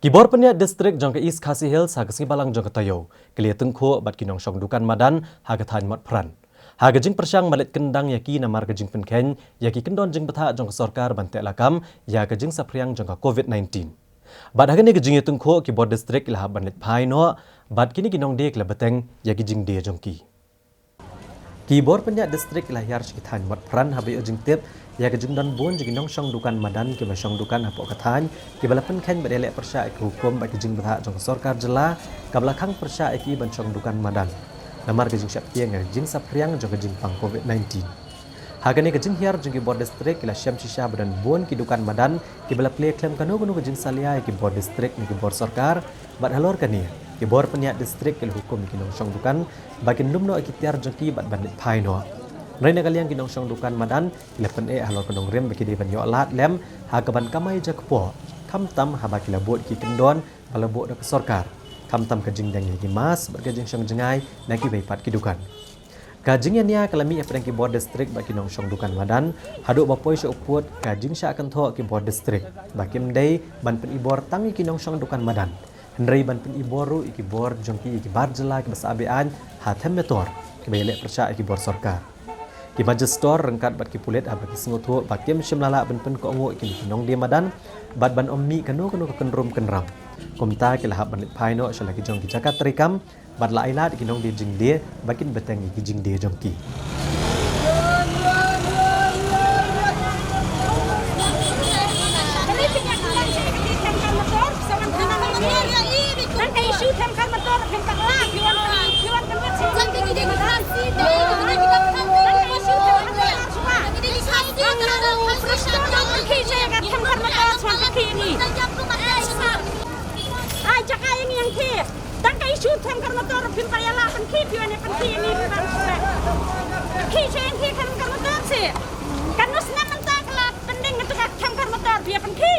Kibor penya distrik jangka East Khasi Hills haga Sibalang jangka Tayo, kelia tengko bat kinong syong dukan Madan haga Thaiñ Motphran. Haga jing persyang malit kendang yaki namar ke jing penken yaki kendon jing betha jangka sorkar bantek lakam ya ke jing sapriang jangka COVID-19. Bat haga ni ke jing tengko kibor distrik ilah banlit pai no bat kini kinong de kela beteng yaki jing de jangki. Kibor penya distrik ilah yar syaki Thaiñ Motphran habi jing tip ya ke jing dan bon jing nong syong dukan Madan ke syong dukan hapok ke Thaiñ ke balapan ken badele persya ek hukum bagi jing betha jangka sorkar jela ke belakang persya eki ban syong dukan Madan. Namar ke jing syap tiang jing sapriang jangka jing pang COVID-19. Haga ni ke jing hiar jing kibor distrik ila syam shisha badan bon ki dukan Madan ke bala play klaim kanu ke jing salia kibor distrik ni kibor sorkar bat halor kani kibor penya distrik ke hukum ki nong syong dukan bagi numno eki tiar jangki bat banit pai no. Nai nakaliang kinong syong dukan Madan lepen halor kanong rem bagi di ban yo lat lem haga ban kamai jakpo kam tam haba kila bot ki kendon bala bot dak sorkar kam tam kajing dang ki mas bat kajing syong jengai naki baipat ki dukan kajing nya kalami apeng ki bor distrik bagi kinong syong dukan Madan haduk bapoi sya uput kajing sya akan tho ki bor distrik bagi mdei ban pen ibor tangi kinong syong dukan Madan hendrai ban pen iboru iki bor jongki iki barjela ki basabean hatem metor ki belek persya iki bor sorkar ki majes store rengkat bat ki pulet abaki sengutu bakim shimlala ben pen ko ngo ki Nongdie Madan bat ban ommi kanu ke kenrum kenram komta ki lahap banit paino shalaki jong ki jakat terikam bat la ailat ki Nongdie jing dia bakin beteng ki jing dia jongki Ïatakhuh ini yang ke, tangkai isu tangkar motor pimpayala penki pione penki ini pimpayala. Kisah yang ke tangkar motor sih, kan nusna mentak lah pending itu tangkar motor dia penki